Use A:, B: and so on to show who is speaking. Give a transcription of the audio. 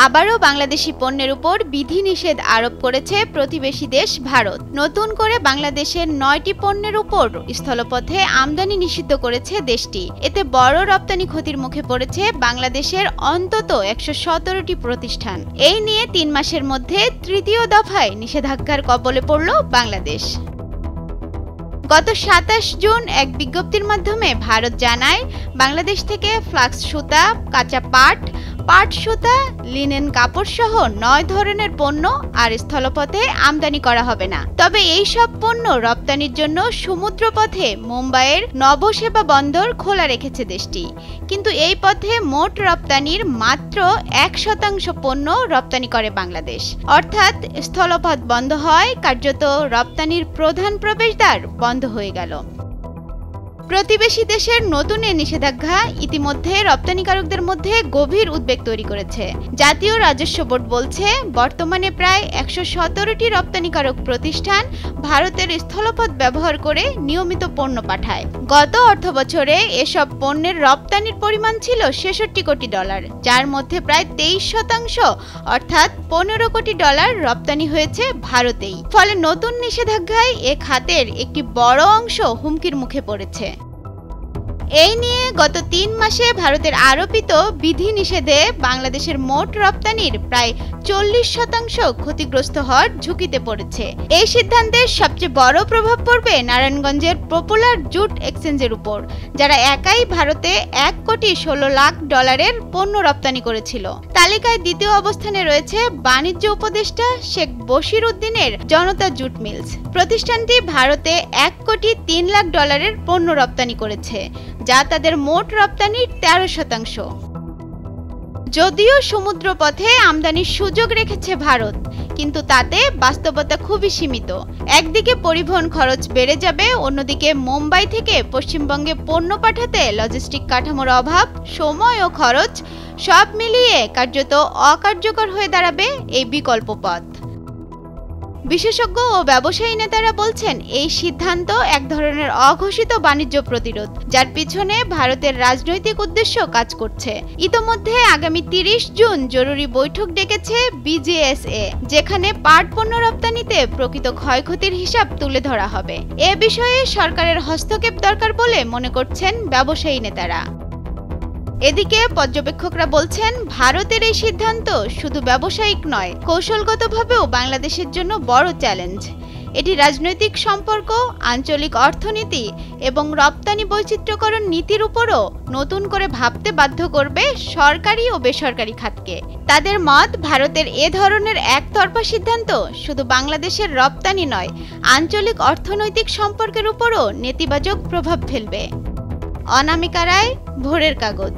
A: আবারও বাংলাদেশি পণ্যের উপর বিধিনিষেধ আরোপ করেছে প্রতিবেশী দেশ ভারত। নতুন করে বাংলাদেশের ৯টি পণ্যের উপর স্থলপথে আমদানি নিষিদ্ধ করেছে দেশটি। এতে বড় রপ্তানি ক্ষতির মুখে পড়েছে বাংলাদেশের অন্তত ১১৭টি প্রতিষ্ঠান। এই নিয়ে ৩ মাসের মধ্যে তৃতীয় দফায় নিষেধাজ্ঞার কবলে পড়ল বাংলাদেশ। গত ২৭ জুন এক বিজ্ঞপ্তির মাধ্যমে ভারত জানায়, বাংলাদেশ থেকে ফ্লাক্স সুতা, কাঁচা পাট সুতা, লিনেন কাপড় সহ ৯ ধরনের পণ্য আর স্থলপথে আমদানি করা হবে না। তবে এই সব পণ্য রপ্তানির জন্য সমুদ্রপথে মুম্বাইয়ের নভোসেবা বন্দর খোলা রেখেছে দেশটি। কিন্তু এই পথে মোট রপ্তানির মাত্র ১% পণ্য রপ্তানি করে বাংলাদেশ। অর্থাৎ স্থলপথ বন্ধ হয়, কার্যত রপ্তানির প্রধান প্রবেশদ্বার বন্ধ হয়ে গেল। প্রতিবেশী দেশের নতুন এই নিষেধাজ্ঞা ইতিমধ্যে রপ্তানিকারকদের মধ্যে গভীর উদ্বেগ তৈরি করেছে। জাতীয় রাজস্ব বোর্ড বলছে, বর্তমানে প্রায় ১১৭টি রপ্তানিকারক প্রতিষ্ঠান ভারতের স্থলপথ ব্যবহার করে নিয়মিত পণ্য পাঠায়। গত অর্থবছরে এসব পণ্যের রপ্তানির পরিমাণ ছিল $৬৬ কোটি, যার মধ্যে প্রায় ২৩% অর্থাৎ $১৫ কোটি রপ্তানি হয়েছে ভারতেই। ফলে নতুন নিষেধাজ্ঞায় এ খাতের একটি বড় অংশ হুমকির মুখে পড়েছে। এই নিয়ে গত ৩ মাসে ভারতের আরোপিত বিধিনিষেধে বাংলাদেশের মোট রপ্তানির প্রায় ৪০% ক্ষতিগ্রস্ত হওয়ার ঝুঁকিতে পড়েছে। এই সিদ্ধান্তের সবচেয়ে বড় প্রভাব পড়বে নারায়ণগঞ্জের পপুলার জুট এক্সচেঞ্জের উপর, যারা একাই ভারতে $১,১৬,০০,০০০ পণ্য রপ্তানি করেছিল। তালিকায় দ্বিতীয় অবস্থানে রয়েছে বাণিজ্য উপদেষ্টা শেখ বশির উদ্দিনের জনতা জুট মিলস। প্রতিষ্ঠানটি ভারতে $১,৩০,০০,০০০ পণ্য রপ্তানি করেছে, যা তাদের মোট রপ্তানির ১৩%। যদিও সমুদ্রপথে আমদানির সুযোগ রেখেছে ভারত, কিন্তু তাতে বাস্তবতা খুবই সীমিত। একদিকে পরিবহন খরচ বেড়ে যাবে, অন্যদিকে মুম্বাই থেকে পশ্চিমবঙ্গে পণ্য পাঠাতে লজিস্টিক কাঠামোর অভাব, সময় ও খরচ সব মিলিয়ে কার্যত অকার্যকর হয়ে দাঁড়াবে এই বিকল্প পথ। বিশেষজ্ঞ ও ব্যবসায়ী নেতারা বলছেন, এই সিদ্ধান্ত এক ধরনের অঘোষিত বাণিজ্য প্রতিরোধ, যার পিছনে ভারতের রাজনৈতিক উদ্দেশ্য কাজ করছে। ইতোমধ্যে আগামী ৩০ জুন জরুরি বৈঠক ডেকেছে বিজেএসএ, যেখানে পাট পণ্য রপ্তানিতে প্রকৃত ক্ষয়ক্ষতির হিসাব তুলে ধরা হবে। এ বিষয়ে সরকারের হস্তক্ষেপ দরকার বলে মনে করছেন ব্যবসায়ী নেতারা। এদিকে পর্যবেক্ষকরা বলছেন, ভারতের এই সিদ্ধান্ত শুধু ব্যবসায়িক নয়, কৌশলগতভাবেও বাংলাদেশের জন্য বড় চ্যালেঞ্জ। এটি রাজনৈতিক সম্পর্ক, আঞ্চলিক অর্থনীতি এবং রপ্তানি বৈচিত্র্যকরণ নীতির উপরও নতুন করে ভাবতে বাধ্য করবে সরকারি ও বেসরকারি খাতকে। তাদের মত, ভারতের এ ধরনের একতরফা সিদ্ধান্ত শুধু বাংলাদেশের রপ্তানি নয়, আঞ্চলিক অর্থনৈতিক সম্পর্কের উপরও নেতিবাচক প্রভাব ফেলবে। অনামিকা রায়, ভোরের কাগজ।